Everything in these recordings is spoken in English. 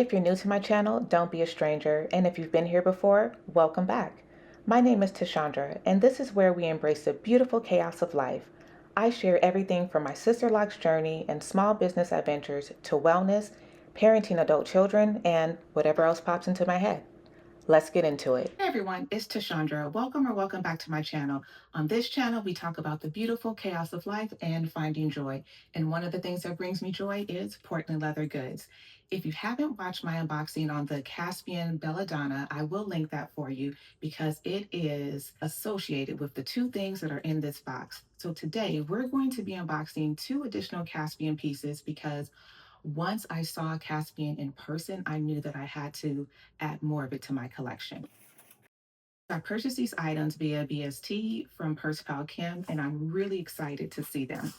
If you're new to my channel, don't be a stranger, and if you've been here before, welcome back. My name is Tashandra, and this is where we embrace the beautiful chaos of life. I share everything from my sister-locke's journey and small business adventures to wellness, parenting adult children, and whatever else pops into my head. Let's get into it. Hey everyone, it's Tashandra. Welcome back to my channel. On this channel, we talk about the beautiful chaos of life and finding joy. And one of the things that brings me joy is Portland leather goods. If you haven't watched my unboxing on the Caspian Belladonna, I will link that for you because it is associated with the two things that are in this box. So today we're going to be unboxing two additional Caspian pieces because once I saw Caspian in person, I knew that I had to add more of it to my collection. I purchased these items via BST from Purse Pal Kim, and I'm really excited to see them.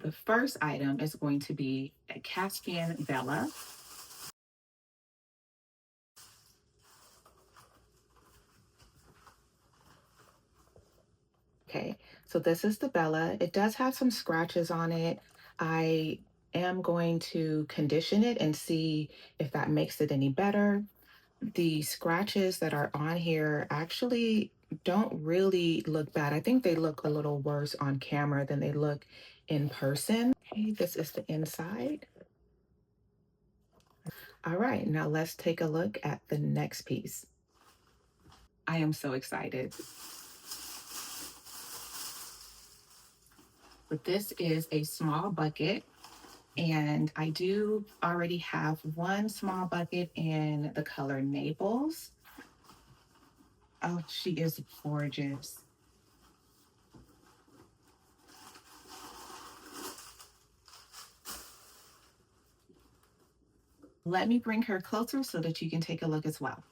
The first item is going to be a Caspian Bella. Okay, so this is the Bella. It does have some scratches on it. I am going to condition it and see if that makes it any better. The scratches that are on here actually don't really look bad. I think they look a little worse on camera than they look in person. Okay, this is the inside. All right, now let's take a look at the next piece. I am so excited. But this is a small bucket, and I do already have one small bucket in the color Naples. Oh, she is gorgeous. Let me bring her closer so that you can take a look as well.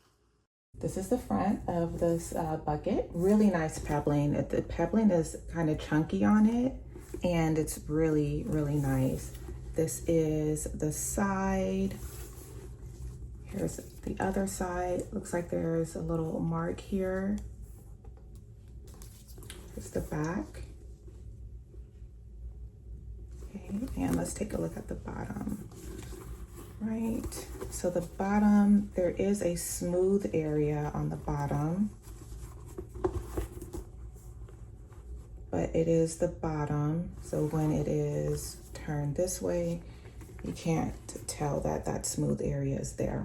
This is the front of this bucket. Really nice pebbling. The pebbling is kind of chunky on it, and it's really, really nice. This is the side. Here's the other side. Looks like there's a little mark here. Here's the back. Okay, and let's take a look at the bottom. Right, so the bottom, there is a smooth area on the bottom, but it is the bottom, so when it is turned this way, you can't tell that that smooth area is there.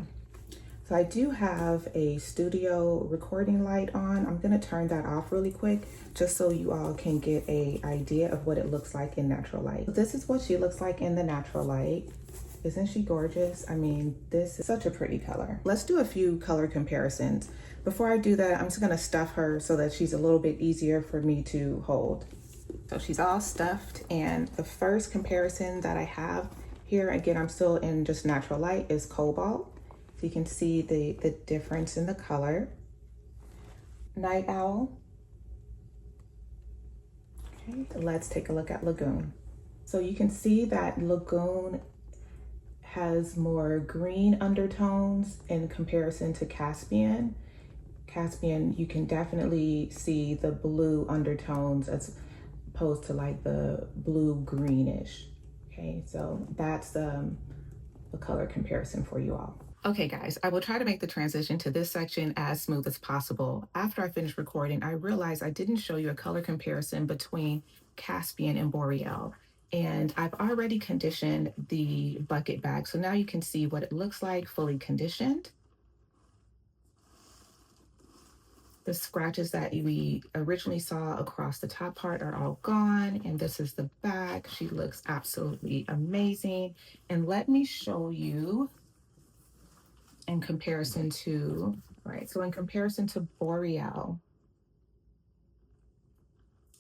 So I do have a studio recording light on. I'm gonna turn that off really quick just so you all can get an idea of what it looks like in natural light. So this is what she looks like in the natural light. Isn't she gorgeous? I mean, this is such a pretty color. Let's do a few color comparisons. Before I do that, I'm just gonna stuff her so that she's a little bit easier for me to hold. So she's all stuffed, and the first comparison that I have here, again, I'm still in just natural light, is cobalt. So you can see the difference in the color. Night Owl. Okay, let's take a look at Lagoon. So you can see that Lagoon has more green undertones in comparison to Caspian. Caspian, you can definitely see the blue undertones as opposed to like the blue greenish. Okay, so that's the color comparison for you all. Okay guys, I will try to make the transition to this section as smooth as possible. After I finished recording, I realized I didn't show you a color comparison between Caspian and Boreal. And I've already conditioned the bucket bag. So now you can see what it looks like fully conditioned. The scratches that we originally saw across the top part are all gone. And this is the back. She looks absolutely amazing. And let me show you in comparison to, right, so in comparison to Boreal,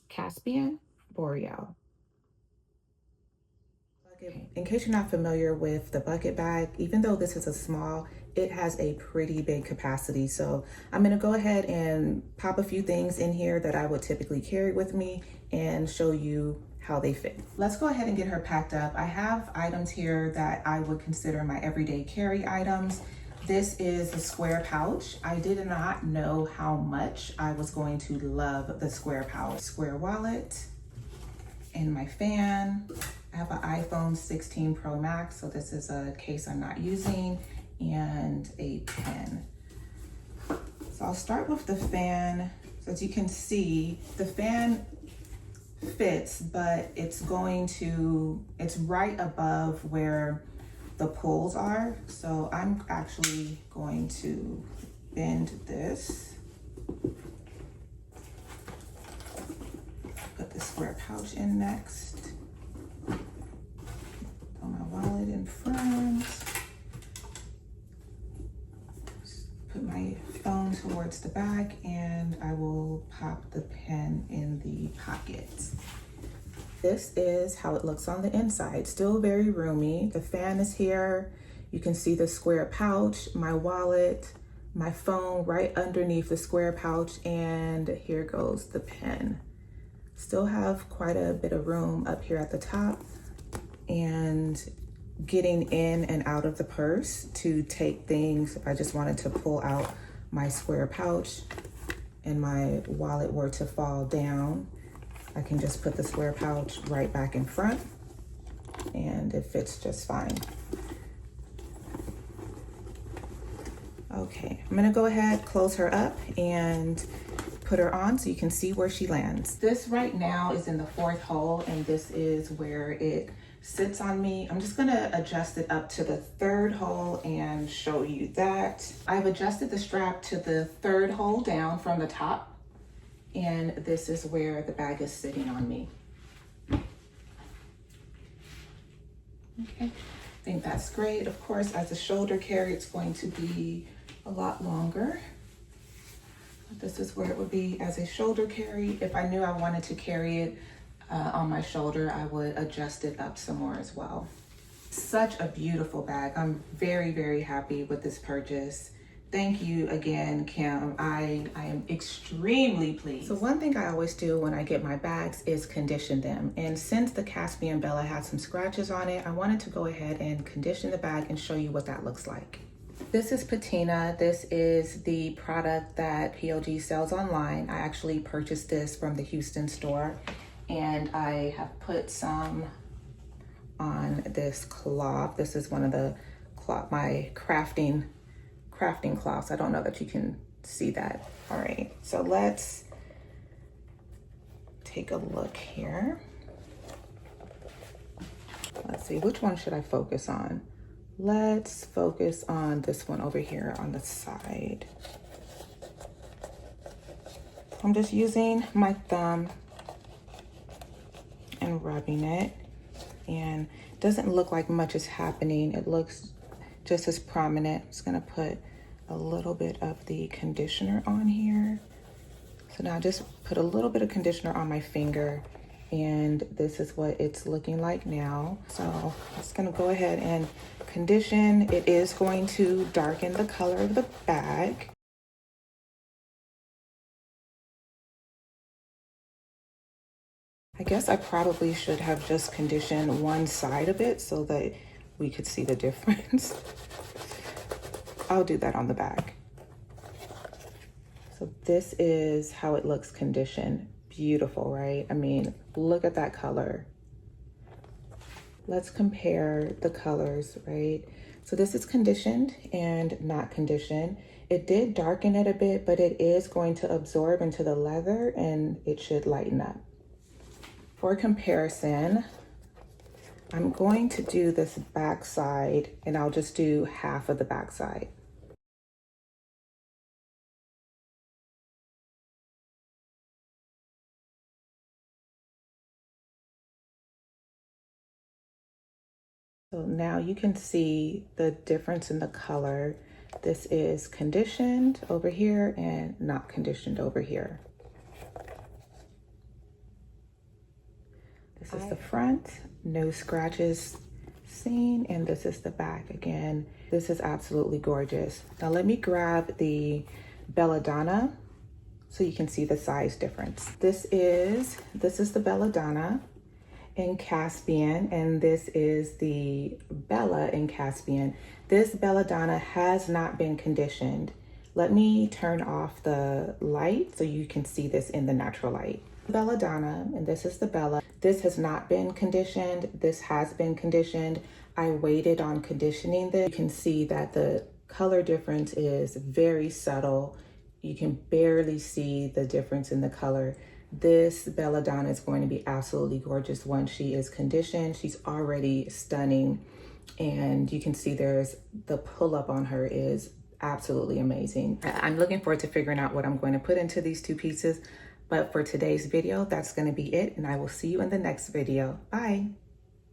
Caspian, Boreal. In case you're not familiar with the bucket bag, even though this is a small, it has a pretty big capacity. So I'm gonna go ahead and pop a few things in here that I would typically carry with me and show you how they fit. Let's go ahead and get her packed up. I have items here that I would consider my everyday carry items. This is a square pouch. I did not know how much I was going to love the square pouch. Square wallet. and my fan. I have an iPhone 16 Pro Max, so this is a case I'm not using, and a pen. So I'll start with the fan. So as you can see, the fan fits, but it's right above where the poles are. So I'm actually going to bend this. Put the square pouch in next. Throw my wallet in front. Put my phone towards the back, and I will pop the pen in the pocket. This is how it looks on the inside. Still very roomy. The fan is here. You can see the square pouch, my wallet, my phone right underneath the square pouch, and here goes the pen. Still have quite a bit of room up here at the top, and getting in and out of the purse to take things. If I just wanted to pull out my square pouch and my wallet were to fall down, I can just put the square pouch right back in front and it fits just fine. Okay, I'm gonna go ahead, close her up and put her on so you can see where she lands. This right now is in the 4th hole, and this is where it sits on me. I'm just gonna adjust it up to the 3rd hole and show you that. I've adjusted the strap to the 3rd hole down from the top, and this is where the bag is sitting on me. Okay, I think that's great. Of course, as a shoulder carry, it's going to be a lot longer. This is where it would be as a shoulder carry. If I knew I wanted to carry it on my shoulder, I would adjust it up some more as well. Such a beautiful bag. I'm very, very happy with this purchase. Thank you again, Kim. I am extremely pleased. So one thing I always do when I get my bags is condition them. And since the Caspian Bella had some scratches on it, I wanted to go ahead and condition the bag and show you what that looks like. This is patina. This is the product that PLG sells online. I actually purchased this from the Houston store, and I have put some on this cloth. This is one of the my crafting cloths. I don't know that you can see that. All right, so let's take a look here. Let's see, which one should I focus on? Let's focus on this one over here on the side. I'm just using my thumb and rubbing it, and it doesn't look like much is happening. It looks just as prominent. I'm just gonna put a little bit of the conditioner on here. So now I just put a little bit of conditioner on my finger, and this is what it's looking like now. So I'm just gonna go ahead and condition. It is going to darken the color of the bag. I guess I probably should have just conditioned one side of it so that we could see the difference. I'll do that on the back. So this is how it looks conditioned. Beautiful, right? I mean, look at that color. Let's compare the colors, right? So this is conditioned and not conditioned. It did darken it a bit, but it is going to absorb into the leather and it should lighten up. For comparison, I'm going to do this back side, and I'll just do half of the back side. So now you can see the difference in the color. This is conditioned over here and not conditioned over here. This is the front, no scratches seen, and this is the back. Again, this is absolutely gorgeous. Now let me grab the Belladonna so you can see the size difference. This is the Belladonna in Caspian, and this is the Bella in Caspian. This Belladonna has not been conditioned. Let me turn off the light so you can see this in the natural light. Belladonna, and this is the Bella. This has not been conditioned. This has been conditioned. I waited on conditioning this. You can see that the color difference is very subtle. You can barely see the difference in the color. This Belladonna is going to be absolutely gorgeous once she is conditioned. She's already stunning, and you can see there's the pull up on her is absolutely amazing. I'm looking forward to figuring out what I'm going to put into these two pieces. But for today's video, that's going to be it, and I will see you in the next video. Bye.